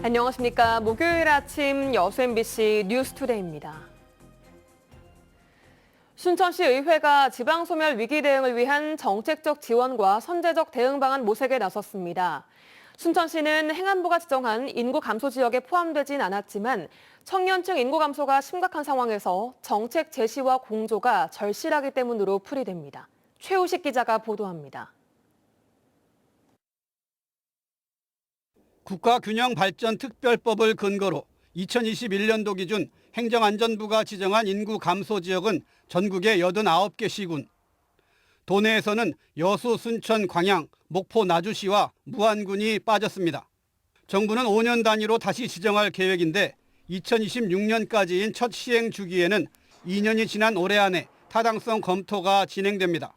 안녕하십니까. 목요일 아침 여수 MBC 뉴스투데이입니다. 순천시 의회가 지방소멸 위기 대응을 위한 정책적 지원과 선제적 대응 방안 모색에 나섰습니다. 순천시는 행안부가 지정한 인구 감소 지역에 포함되진 않았지만 청년층 인구 감소가 심각한 상황에서 정책 제시와 공조가 절실하기 때문으로 풀이됩니다. 최우식 기자가 보도합니다. 국가균형발전특별법을 근거로 2021년도 기준 행정안전부가 지정한 인구 감소 지역은 전국에 89개 시군. 도내에서는 여수, 순천, 광양, 목포, 나주시와 무안군이 빠졌습니다. 정부는 5년 단위로 다시 지정할 계획인데 2026년까지인 첫 시행 주기에는 2년이 지난 올해 안에 타당성 검토가 진행됩니다.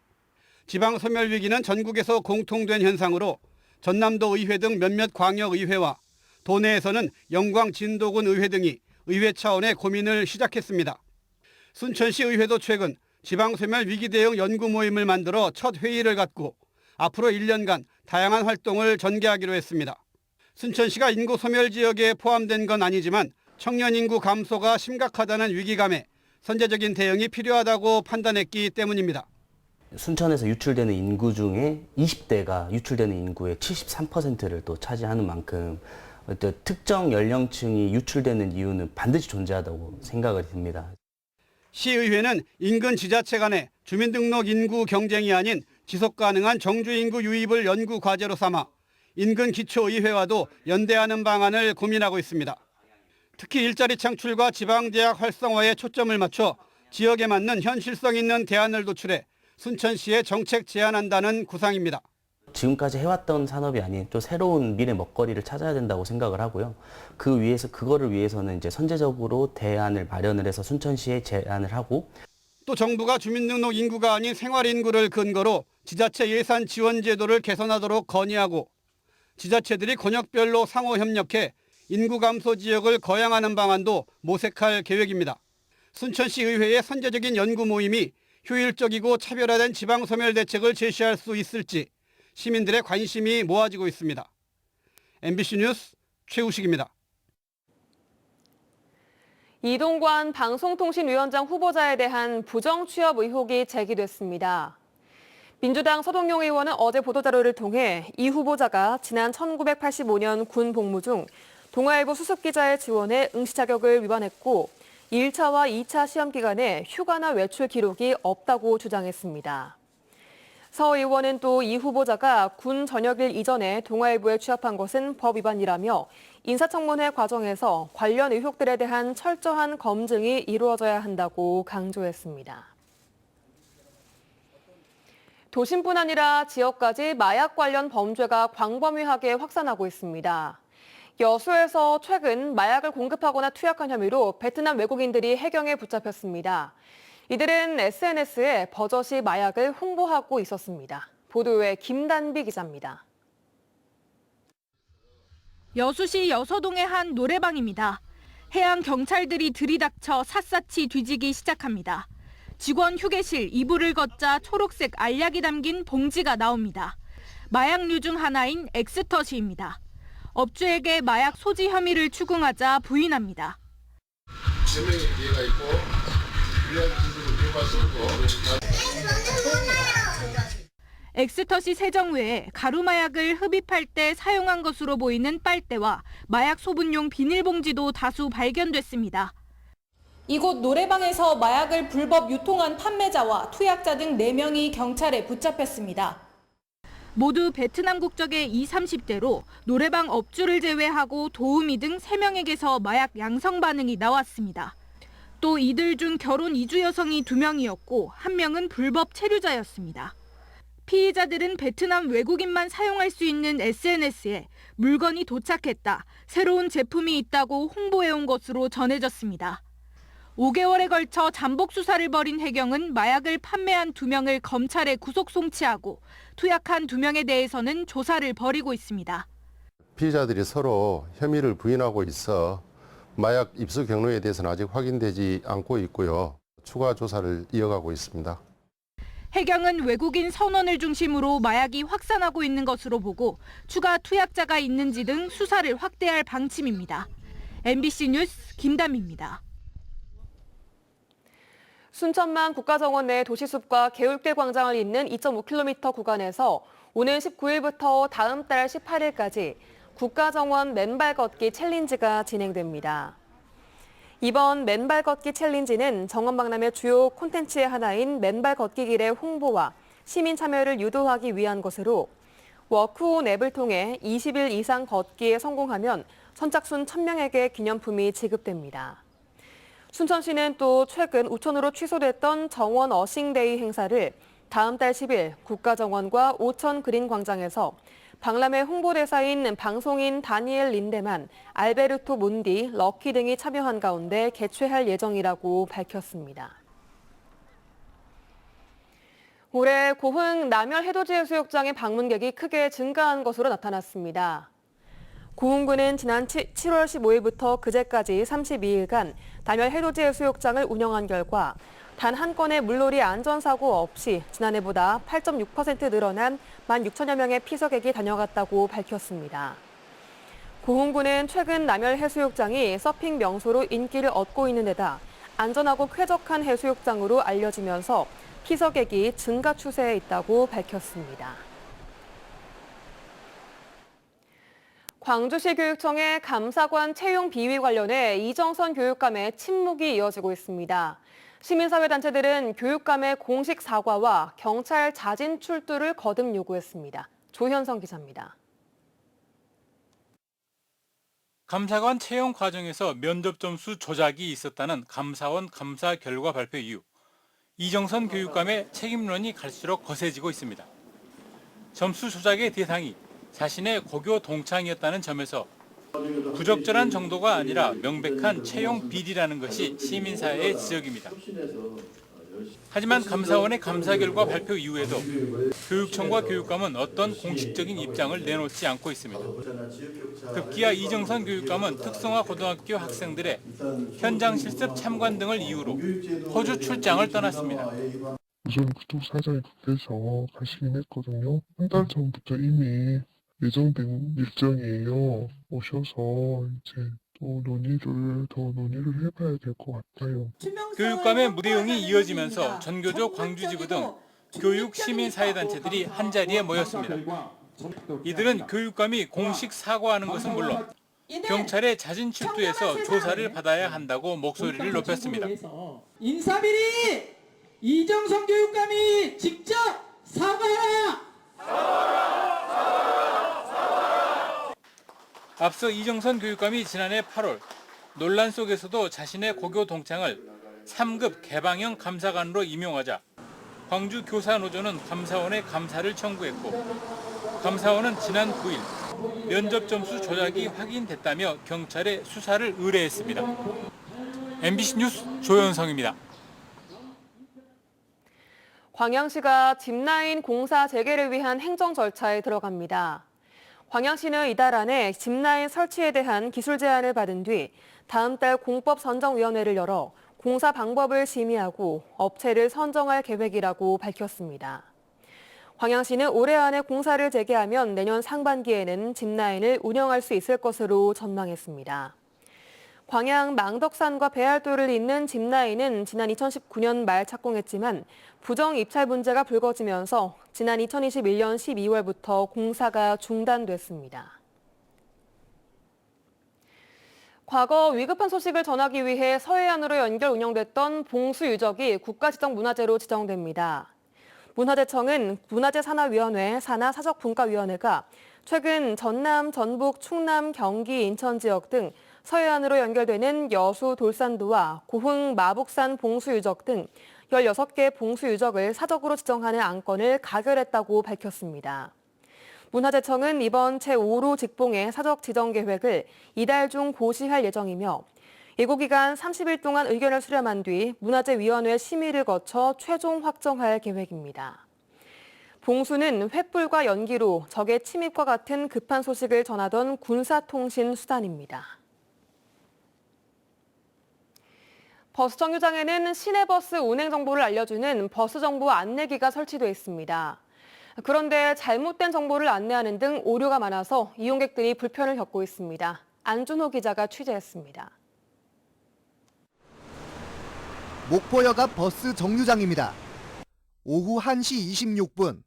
지방소멸 위기는 전국에서 공통된 현상으로 전남도 의회 등 몇몇 광역의회와 도내에서는 영광 진도군 의회 등이 의회 차원의 고민을 시작했습니다. 순천시 의회도 최근 지방소멸 위기 대응 연구 모임을 만들어 첫 회의를 갖고 앞으로 1년간 다양한 활동을 전개하기로 했습니다. 순천시가 인구 소멸 지역에 포함된 건 아니지만 청년 인구 감소가 심각하다는 위기감에 선제적인 대응이 필요하다고 판단했기 때문입니다. 순천에서 유출되는 인구 중에 20대가 유출되는 인구의 73%를 또 차지하는 만큼 어떤 특정 연령층이 유출되는 이유는 반드시 존재하다고 생각을 합니다. 시의회는 인근 지자체 간의 주민등록 인구 경쟁이 아닌 지속가능한 정주인구 유입을 연구 과제로 삼아 인근 기초의회와도 연대하는 방안을 고민하고 있습니다. 특히 일자리 창출과 지방대학 활성화에 초점을 맞춰 지역에 맞는 현실성 있는 대안을 도출해 순천시에 정책 제안한다는 구상입니다. 지금까지 해왔던 산업이 아닌 또 새로운 미래 먹거리를 찾아야 된다고 생각을 하고요. 그거를 위해서는 이제 선제적으로 대안을 마련을 해서 순천시에 제안을 하고 또 정부가 주민등록 인구가 아닌 생활인구를 근거로 지자체 예산 지원 제도를 개선하도록 건의하고 지자체들이 권역별로 상호 협력해 인구 감소 지역을 거양하는 방안도 모색할 계획입니다. 순천시 의회의 선제적인 연구 모임이 효율적이고 차별화된 지방소멸 대책을 제시할 수 있을지 시민들의 관심이 모아지고 있습니다. MBC 뉴스 최우식입니다. 이동관 방송통신위원장 후보자에 대한 부정취업 의혹이 제기됐습니다. 민주당 서동용 의원은 어제 보도자료를 통해 이 후보자가 지난 1985년 군 복무 중 동아일보 수습기자의 지원에 응시 자격을 위반했고 1차와 2차 시험 기간에 휴가나 외출 기록이 없다고 주장했습니다. 서 의원은 또 이 후보자가 군 전역일 이전에 동아일보에 취업한 것은 법 위반이라며 인사청문회 과정에서 관련 의혹들에 대한 철저한 검증이 이루어져야 한다고 강조했습니다. 도심뿐 아니라 지역까지 마약 관련 범죄가 광범위하게 확산하고 있습니다. 여수에서 최근 마약을 공급하거나 투약한 혐의로 베트남 외국인들이 해경에 붙잡혔습니다. 이들은 SNS에 버젓이 마약을 홍보하고 있었습니다. 보도에 김단비 기자입니다. 여수시 여서동의 한 노래방입니다. 해양 경찰들이 들이닥쳐 샅샅이 뒤지기 시작합니다. 직원 휴게실 이불을 걷자 초록색 알약이 담긴 봉지가 나옵니다. 마약류 중 하나인 엑스터시입니다. 업주에게 마약 소지 혐의를 추궁하자 부인합니다. 제명의 기회가 있고 유리한 기술을 교과할 수 없고 엑스터시 세정 외에 가루 마약을 흡입할 때 사용한 것으로 보이는 빨대와 마약 소분용 비닐봉지도 다수 발견됐습니다. 이곳 노래방에서 마약을 불법 유통한 판매자와 투약자 등 4명이 경찰에 붙잡혔습니다. 모두 베트남 국적의 20, 30대로 노래방 업주를 제외하고 도우미 등 3명에게서 마약 양성 반응이 나왔습니다. 또 이들 중 결혼 이주 여성이 2명이었고 1명은 불법 체류자였습니다. 피의자들은 베트남 외국인만 사용할 수 있는 SNS에 물건이 도착했다, 새로운 제품이 있다고 홍보해온 것으로 전해졌습니다. 5개월에 걸쳐 잠복 수사를 벌인 해경은 마약을 판매한 2명을 검찰에 구속 송치하고 투약한 2명에 대해서는 조사를 벌이고 있습니다. 피의자들이 서로 혐의를 부인하고 있어 마약 입수 경로에 대해서는 아직 확인되지 않고 있고요. 추가 조사를 이어가고 있습니다. 해경은 외국인 선원을 중심으로 마약이 확산하고 있는 것으로 보고 추가 투약자가 있는지 등 수사를 확대할 방침입니다. MBC 뉴스 김담입니다. 순천만 국가정원 내 도시숲과 개울길 광장을 잇는 2.5km 구간에서 오는 19일부터 다음 달 18일까지 국가정원 맨발 걷기 챌린지가 진행됩니다. 이번 맨발 걷기 챌린지는 정원 박람회 주요 콘텐츠의 하나인 맨발 걷기 길의 홍보와 시민 참여를 유도하기 위한 것으로 워크온 앱을 통해 20일 이상 걷기에 성공하면 선착순 1,000명에게 기념품이 지급됩니다. 순천시는 또 최근 우천으로 취소됐던 정원 어싱데이 행사를 다음 달 10일 국가정원과 오천 그린광장에서 박람회 홍보대사인 방송인 다니엘 린데만, 알베르토 몬디, 럭키 등이 참여한 가운데 개최할 예정이라고 밝혔습니다. 올해 고흥 남열 해돋이해수욕장의 방문객이 크게 증가한 것으로 나타났습니다. 고흥군은 지난 7월 15일부터 그제까지 32일간 남열 해돋이해수욕장을 운영한 결과 단 한 건의 물놀이 안전사고 없이 지난해보다 8.6% 늘어난 16,000여 명의 피서객이 다녀갔다고 밝혔습니다. 고흥군은 최근 남열 해수욕장이 서핑 명소로 인기를 얻고 있는 데다 안전하고 쾌적한 해수욕장으로 알려지면서 피서객이 증가 추세에 있다고 밝혔습니다. 광주시 교육청의 감사관 채용 비위 관련해 이정선 교육감의 침묵이 이어지고 있습니다. 시민사회단체들은 교육감의 공식 사과와 경찰 자진 출두를 거듭 요구했습니다. 조현성 기자입니다. 감사관 채용 과정에서 면접 점수 조작이 있었다는 감사원 감사 결과 발표 이후 이정선 교육감의 책임론이 갈수록 거세지고 있습니다. 점수 조작의 대상이 자신의 고교 동창이었다는 점에서 부적절한 정도가 아니라 명백한 채용 비리라는 것이 시민사회의 지적입니다. 하지만 감사원의 감사 결과 발표 이후에도 교육청과 교육감은 어떤 공식적인 입장을 내놓지 않고 있습니다. 급기야 이정선 교육감은 특성화 고등학교 학생들의 현장 실습 참관 등을 이유로 호주 출장을 떠났습니다. 우선 그쪽 사장이 급해서 가시긴 했거든요. 한 달 전부터 이미 예정된 일정이에요. 오셔서 이제 또 논의를 해봐야 될 것 같아요. 교육감의 무대응이 이어지면서 전교조 광주지구 등 교육 시민사회단체들이 한자리에 모였습니다. 이들은 교육감이 공식 사과하는 것은 물론 경찰의 자진 출두해서 조사를 받아야 한다고 목소리를 높였습니다. 인사비리 이정선 교육감이 직접 사과하라! 앞서 이정선 교육감이 지난해 8월 논란 속에서도 자신의 고교 동창을 3급 개방형 감사관으로 임용하자 광주 교사노조는 감사원에 감사를 청구했고 감사원은 지난 9일 면접 점수 조작이 확인됐다며 경찰에 수사를 의뢰했습니다. MBC 뉴스 조현성입니다. 광양시가 짚라인 공사 재개를 위한 행정 절차에 들어갑니다. 광양시는 이달 안에 짚라인 설치에 대한 기술 제안을 받은 뒤 다음 달 공법선정위원회를 열어 공사 방법을 심의하고 업체를 선정할 계획이라고 밝혔습니다. 광양시는 올해 안에 공사를 재개하면 내년 상반기에는 짚라인을 운영할 수 있을 것으로 전망했습니다. 광양 망덕산과 배알도를 잇는 짚라인은 지난 2019년 말 착공했지만 부정 입찰 문제가 불거지면서 지난 2021년 12월부터 공사가 중단됐습니다. 과거 위급한 소식을 전하기 위해 서해안으로 연결 운영됐던 봉수유적이 국가지정문화재로 지정됩니다. 문화재청은 문화재산하위원회, 산하사적분과위원회가 최근 전남, 전북, 충남, 경기, 인천 지역 등 서해안으로 연결되는 여수 돌산도와 고흥 마북산 봉수유적 등 16개 봉수유적을 사적으로 지정하는 안건을 가결했다고 밝혔습니다. 문화재청은 이번 제5로 직봉의 사적 지정 계획을 이달 중 고시할 예정이며 예고 기간 30일 동안 의견을 수렴한 뒤 문화재위원회 심의를 거쳐 최종 확정할 계획입니다. 봉수는 횃불과 연기로 적의 침입과 같은 급한 소식을 전하던 군사통신 수단입니다. 버스 정류장에는 시내버스 운행 정보를 알려주는 버스 정보 안내기가 설치돼 있습니다. 그런데 잘못된 정보를 안내하는 등 오류가 많아서 이용객들이 불편을 겪고 있습니다. 안준호 기자가 취재했습니다. 목포역 앞 버스 정류장입니다. 오후 1시 26분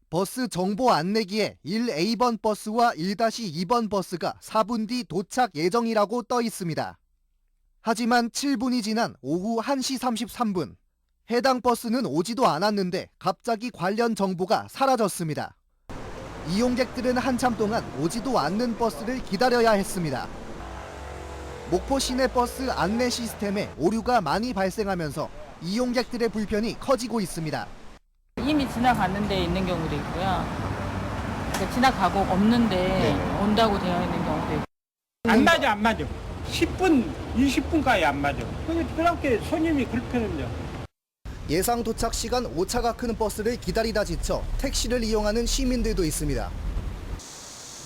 버스 정보 안내기에 1A번 버스와 1-2번 버스가 4분 뒤 도착 예정이라고 떠 있습니다. 하지만 7분이 지난 오후 1시 33분 해당 버스는 오지도 않았는데 갑자기 관련 정보가 사라졌습니다. 이용객들은 한참 동안 오지도 않는 버스를 기다려야 했습니다. 목포 시내버스 안내 시스템에 오류가 많이 발생하면서 이용객들의 불편이 커지고 있습니다. 이미 지나갔는 데 있는 경우도 있고요. 그러니까 지나가고 없는데 온다고 되어 있는 경우도 있고. 안 맞아. 10분, 20분까지 안 맞아. 그렇게 손님이 불편합니다. 예상 도착 시간 오차가 큰 버스를 기다리다 지쳐 택시를 이용하는 시민들도 있습니다.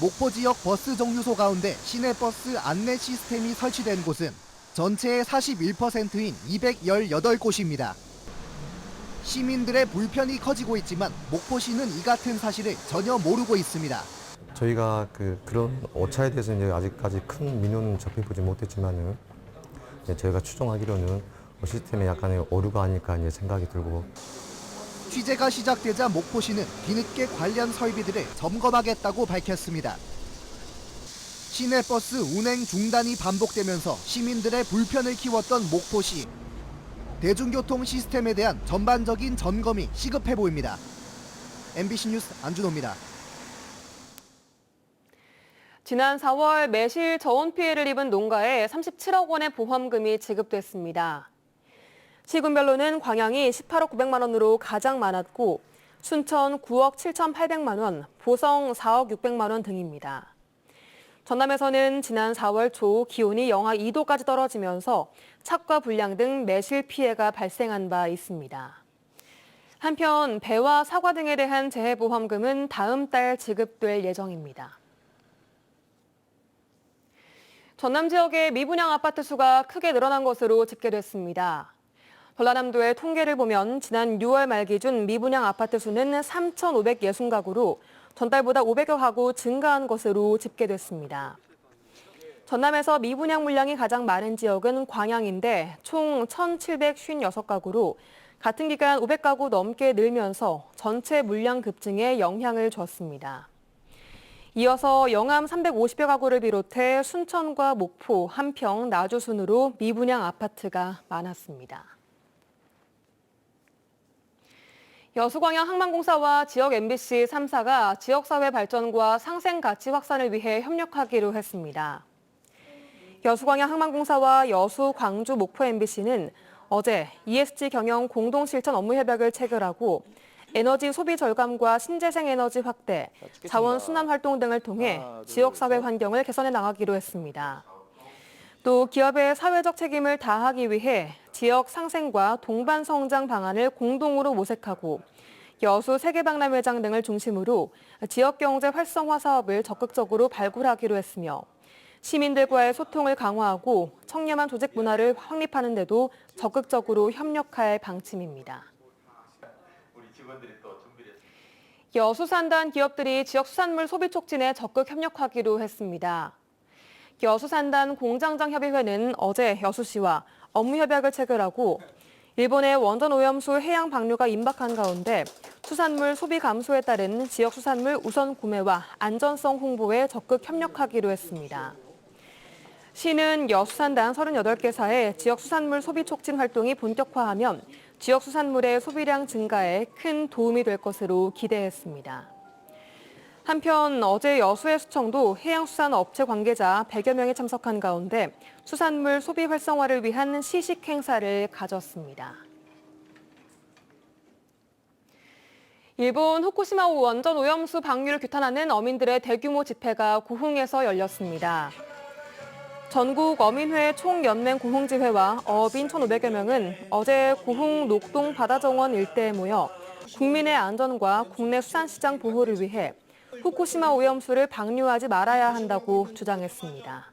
목포 지역 버스 정류소 가운데 시내버스 안내 시스템이 설치된 곳은 전체의 41%인 218곳입니다. 시민들의 불편이 커지고 있지만 목포시는 이 같은 사실을 전혀 모르고 있습니다. 저희가 그런 오차에 대해서 이제 아직까지 큰 민원은 접해보지 못했지만은 저희가 추정하기로는 시스템에 약간의 오류가 아닐까 이제 생각이 들고. 취재가 시작되자 목포시는 뒤늦게 관련 설비들을 점검하겠다고 밝혔습니다. 시내버스 운행 중단이 반복되면서 시민들의 불편을 키웠던 목포시. 대중교통 시스템에 대한 전반적인 점검이 시급해 보입니다. MBC 뉴스 안준호입니다. 지난 4월 매실 저온 피해를 입은 농가에 37억 원의 보험금이 지급됐습니다. 시군별로는 광양이 18억 900만 원으로 가장 많았고 순천 9억 7,800만 원, 보성 4억 600만 원 등입니다. 전남에서는 지난 4월 초 기온이 영하 2도까지 떨어지면서 착과 불량 등 매실 피해가 발생한 바 있습니다. 한편 배와 사과 등에 대한 재해보험금은 다음 달 지급될 예정입니다. 전남 지역의 미분양 아파트 수가 크게 늘어난 것으로 집계됐습니다. 전라남도의 통계를 보면 지난 6월 말 기준 미분양 아파트 수는 3,560가구로 전달보다 500여 가구 증가한 것으로 집계됐습니다. 전남에서 미분양 물량이 가장 많은 지역은 광양인데 총 1,756가구로 같은 기간 500가구 넘게 늘면서 전체 물량 급증에 영향을 줬습니다. 이어서 영암 350여 가구를 비롯해 순천과 목포, 한평, 나주 순으로 미분양 아파트가 많았습니다. 여수광양 항만공사와 지역 MBC 3사가 지역사회 발전과 상생 가치 확산을 위해 협력하기로 했습니다. 여수광양 항만공사와 여수, 광주, 목포 MBC는 어제 ESG 경영 공동실천 업무 협약을 체결하고 에너지 소비 절감과 신재생 에너지 확대, 자원 순환 활동 등을 통해 지역사회 환경을 개선해 나가기로 했습니다. 또 기업의 사회적 책임을 다하기 위해 지역 상생과 동반 성장 방안을 공동으로 모색하고 여수 세계박람회장 등을 중심으로 지역경제 활성화 사업을 적극적으로 발굴하기로 했으며 시민들과의 소통을 강화하고 청렴한 조직 문화를 확립하는 데도 적극적으로 협력할 방침입니다. 여수산단 기업들이 지역 수산물 소비 촉진에 적극 협력하기로 했습니다. 여수산단 공장장협의회는 어제 여수시와 업무협약을 체결하고 일본의 원전 오염수 해양 방류가 임박한 가운데 수산물 소비 감소에 따른 지역 수산물 우선 구매와 안전성 홍보에 적극 협력하기로 했습니다. 시는 여수산단 38개사의 지역 수산물 소비 촉진 활동이 본격화하면 지역 수산물의 소비량 증가에 큰 도움이 될 것으로 기대했습니다. 한편 어제 여수해수청도 해양수산업체 관계자 100여 명이 참석한 가운데 수산물 소비 활성화를 위한 시식 행사를 가졌습니다. 일본 후쿠시마 원전 오염수 방류를 규탄하는 어민들의 대규모 집회가 고흥에서 열렸습니다. 전국 어민회 총연맹 고흥지회와 어민 1,500여 명은 어제 고흥 녹동 바다정원 일대에 모여 국민의 안전과 국내 수산시장 보호를 위해 후쿠시마 오염수를 방류하지 말아야 한다고 주장했습니다.